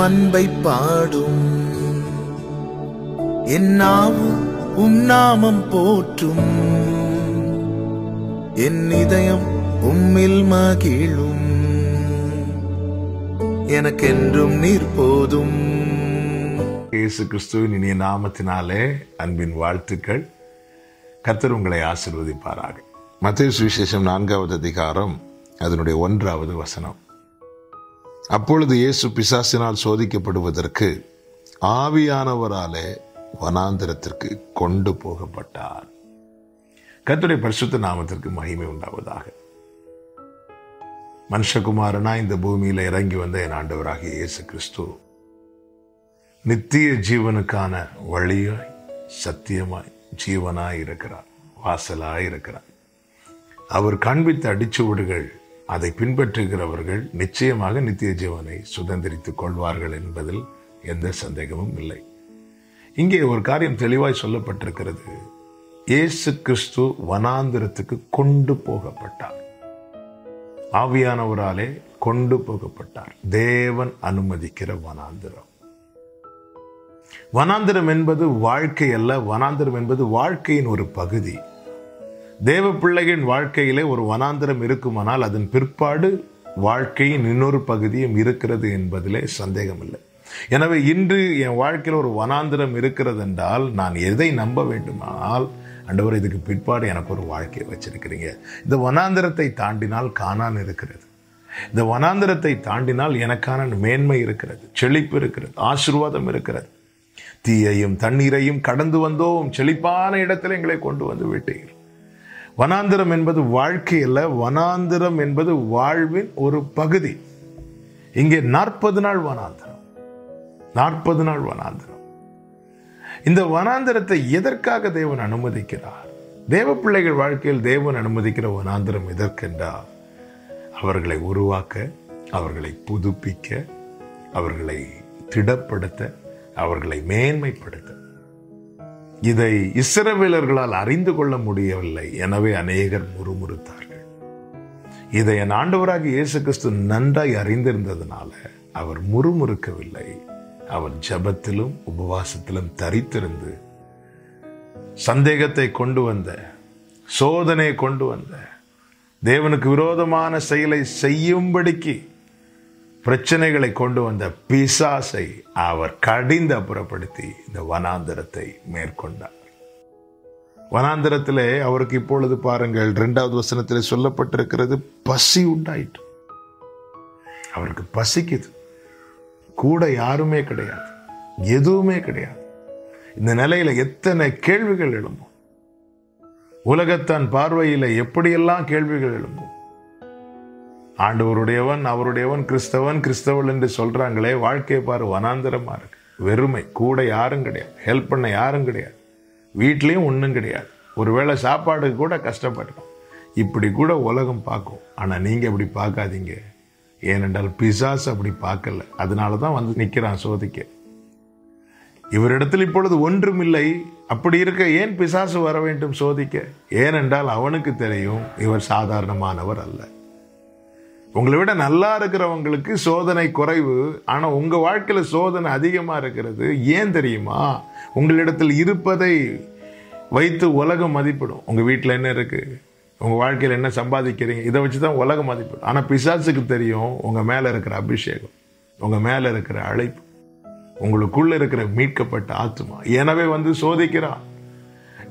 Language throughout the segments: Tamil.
அன்பை பாடும். என் நாவும் நாமம் போற்றும். என் இதயம் உம்மில் மகிழும். எனக்கென்றும் நீர் போதும். இயேசு கிறிஸ்துவின் இனிய நாமத்தினாலே அன்பின் வாழ்த்துக்கள். கர்த்தர் உங்களை ஆசீர்வதிப்பாராக. மத்தேயு சுவிசேஷம் 4வது அதிகாரம் அதனுடைய 1வது வசனம். அப்பொழுது இயேசு பிசாசினால் சோதிக்கப்படுவதற்கு ஆவியானவராலே வனாந்திரத்திற்கு கொண்டு போகப்பட்டார். கர்த்தருடைய பரிசுத்த நாமத்திற்கு மகிமை உண்டாவதாக. மனுஷகுமாரனா இந்த பூமியில இறங்கி வந்த என் ஆண்டவராகிய இயேசு கிறிஸ்து நித்திய ஜீவனுக்கான வழியாய், சத்தியமாய், ஜீவனாய் இருக்கிறார், வாசலாய் இருக்கிறார். அவர் காண்பித்த அடிச்சுவடுகள் அதை பின்பற்றுகிறவர்கள் நிச்சயமாக நித்திய ஜீவனை சுதந்திரித்துக் கொள்வார்கள் என்பதில் எந்த சந்தேகமும் இல்லை. இங்கே ஒரு காரியம் தெளிவாய் சொல்லப்பட்டிருக்கிறது. இயேசு கிறிஸ்து வனாந்திரத்துக்கு கொண்டு போகப்பட்டார். ஆவியானவராலே கொண்டு போகப்பட்டார். தேவன் அனுமதிக்கிற வனாந்திரம். வனாந்திரம் என்பது வாழ்க்கை அல்ல. வனாந்திரம் என்பது வாழ்க்கையின் ஒரு பகுதி. தேவ பிள்ளைகளின் வாழ்க்கையிலே ஒரு வனாந்திரம் இருக்குமானால் அதன் பிற்பாடு வாழ்க்கையின் இன்னொரு பகுதியும் இருக்கிறது என்பதிலே சந்தேகம் இல்லை. எனவே இன்று என் வாழ்க்கையில் ஒரு வனாந்திரம் இருக்கிறது என்றால் நான் எதை நம்ப வேண்டுமானால், ஆண்டவர் இதுக்கு பிற்பாடு எனக்கு ஒரு வாழ்க்கையை வச்சிருக்கிறீங்க. இந்த வனாந்திரத்தை தாண்டினால் கானான் இருக்கிறது. இந்த வனாந்திரத்தை தாண்டினால் எனக்கான மேன்மை இருக்கிறது, செழிப்பு இருக்கிறது, ஆசீர்வாதம் இருக்கிறது. தீயையும் தண்ணீரையும் கடந்து வந்தோம், செழிப்பான இடத்துல எங்களை கொண்டு வந்து விட்டீர்கள். வனாந்திரம் என்பது வாழ்க்கை அல்ல. வனாந்திரம் என்பது வாழ்வின் ஒரு பகுதி. இங்கே 40 நாள் வனாந்திரம். 40 நாள் வனாந்திரம். இந்த வனாந்திரத்தை எதற்காக தேவன் அனுமதிக்கிறார்? தேவ பிள்ளைகள் வாழ்க்கையில் தேவன் அனுமதிக்கிற வனாந்திரம் எதற்கென்றால் அவர்களை உருவாக்க, அவர்களை புதுப்பிக்க, அவர்களை திடப்படுத்த, அவர்களை மேன்மைப்படுத்த. இதை இஸ்ரவேலர்களால் அறிந்து கொள்ள முடியவில்லை. எனவே அநேகர் முறுமுறுத்தார்கள். இதை என் ஆண்டவராகிய இயேசு கிறிஸ்து நன்றாய் அறிந்திருந்ததுனால அவர் முறுமுறுக்கவில்லை. அவர் ஜெபத்திலும் உபவாசத்திலும் தரித்திருந்து சந்தேகத்தை கொண்டு வந்த, சோதனையை கொண்டு வந்த, தேவனுக்கு விரோதமான செயலை செய்யும்படிக்கு பிரச்சனைகளை கொண்டு வந்த பிசாசை அவர் கடிந்து அப்புறப்படுத்தி இந்த வனாந்திரத்தை மேற்கொண்டார். வனாந்திரத்திலே அவருக்கு இப்பொழுது பாருங்கள் 2வது வசனத்திலே சொல்லப்பட்டிருக்கிறது, பசி உண்டாயிற்று. அவருக்கு பசிக்குது. கூட யாருமே கிடையாது, எதுவுமே கிடையாது. இந்த நிலையில எத்தனை கேள்விகள் எழும்பும். உலகத்தான் பார்வையில எப்படியெல்லாம் கேள்விகள் எழும்பும். ஆண்டவருடையவன், அவருடையவன், கிறிஸ்தவன், கிறிஸ்தவள் என்று சொல்றாங்களே, வாழ்க்கையை பாரு, வனாந்திரமா இருக்கு. வெறுமை. கூட யாரும் கிடையாது, ஹெல்ப் பண்ண யாரும் கிடையாது, வீட்லயும் ஒன்றும் கிடையாது. ஒருவேளை சாப்பாடுக்கு கூட கஷ்டப்படுறோம். இப்படி கூட உலகம் பார்க்கும். ஆனா நீங்க அப்படி பார்க்காதீங்க. ஏனென்றால் பிசாசு அப்படி பார்க்கல. அதனாலதான் வந்து நிக்கிறான் சோதிக்க. இவரிடத்தில் இப்பொழுது ஒன்றுமில்லை. அப்படி இருக்க ஏன் பிசாசு வர வேண்டும் சோதிக்க? ஏனென்றால் அவனுக்கு தெரியும் இவர் சாதாரணமானவர் அல்ல. உங்களை விட நல்லா இருக்கிறவங்களுக்கு சோதனை குறைவு. ஆனா உங்க வாழ்க்கையில சோதனை அதிகமா இருக்கிறது. ஏன் தெரியுமா? உங்களிடத்தில் இருப்பதை வைத்து உலகம் மதிப்பிடும். உங்க வீட்டுல என்ன இருக்கு, உங்க வாழ்க்கையில் என்ன சம்பாதிக்கிறீங்க, இதை வச்சுதான் உலகம் மதிப்பிடும். ஆனா பிசாசுக்கு தெரியும் உங்க மேல இருக்கிற அபிஷேகம், உங்க மேல இருக்கிற அழைப்பு, உங்களுக்குள்ள இருக்கிற மீட்கப்பட்ட ஆத்துமா. எனவே வந்து சோதிக்கிறான்.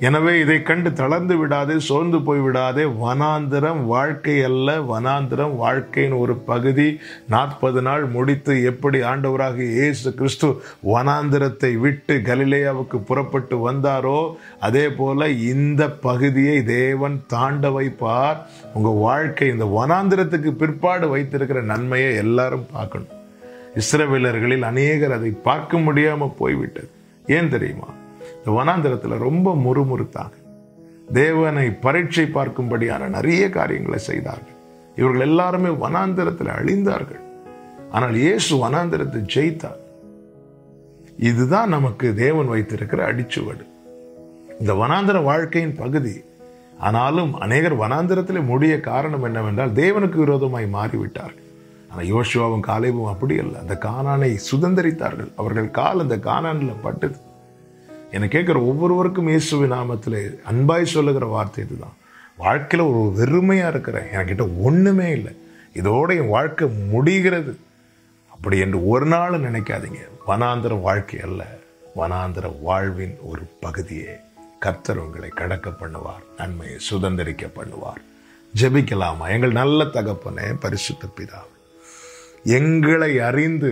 எனவே இதை கண்டு தளர்ந்து விடாதே, சோர்ந்து போய் விடாதே. வனாந்திரம் வாழ்க்கை அல்ல. வனாந்திரம் வாழ்க்கையின் ஒரு பகுதி. 40 நாள் முடித்து எப்படி ஆண்டவராகிய இயேசு கிறிஸ்து வனாந்திரத்தை விட்டு கலிலேயாவுக்கு புறப்பட்டு வந்தாரோ அதே போல இந்த பகுதியை தேவன் தாண்ட வைப்பார். உங்க வாழ்க்கை இந்த வனாந்திரத்துக்கு பிற்பாடு வைத்திருக்கிற நன்மையை எல்லாரும் பார்க்கணும். இஸ்ரவேலர்களில் அநேகர் அதை பார்க்க முடியாம போய்விட்டது. ஏன் தெரியுமா? இந்த வனாந்திரத்தில் ரொம்ப முறுமுறுத்தாங்க. தேவனை பரீட்சை பார்க்கும்படியான நிறைய காரியங்களை செய்தார்கள். இவர்கள் எல்லாருமே வனாந்திரத்தில் அழிந்தார்கள். ஆனால் இயேசு வனாந்திரத்தை ஜெயித்தார். இதுதான் நமக்கு தேவன் வைத்திருக்கிற அடிச்சுவடு. இந்த வனாந்திர வாழ்க்கையின் பகுதி. ஆனாலும் அநேகர் வனாந்திரத்தில் முடிய காரணம் என்னவென்றால் தேவனுக்கு விரோதமாய் மாறிவிட்டார்கள். ஆனால் யோசுவாவும் காலேபும் அப்படி அல்ல. அந்த கானானை சுதந்தரித்தார்கள். அவர்கள் கால் அந்த கானானில் பட்டது. என்னை கேட்குற ஒவ்வொருவருக்கும் இயேசுவின் நாமத்தில் அன்பாய் சொல்லுகிற வார்த்தை இதுதான். வாழ்க்கையில் ஒரு வெறுமையாக இருக்கிறேன், என்கிட்ட ஒன்றுமே இல்லை, இதோட என் வாழ்க்கை முடிகிறது அப்படி என்று ஒரு நாள் நினைக்காதீங்க. வனாந்திர வாழ்க்கை அல்ல, வனாந்திர வாழ்வின் ஒரு பகுதியே. கர்த்தர் உங்களை கடக்க பண்ணுவார், நன்மையை சுதந்தரிக்க பண்ணுவார். ஜெபிக்கலாமா? எங்கள் நல்ல தகப்பனே, பரிசுத்த பிதாவே, எங்களை அறிந்து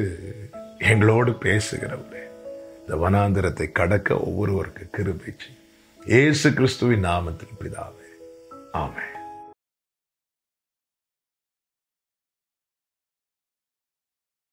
எங்களோடு பேசுகிறவரே, இந்த வனாந்திரத்தை கடக்க ஒவ்வொருவருக்கு கிருபை செய்யும். இயேசு கிறிஸ்துவின் நாமத்தில் பிதாவே, ஆமென்.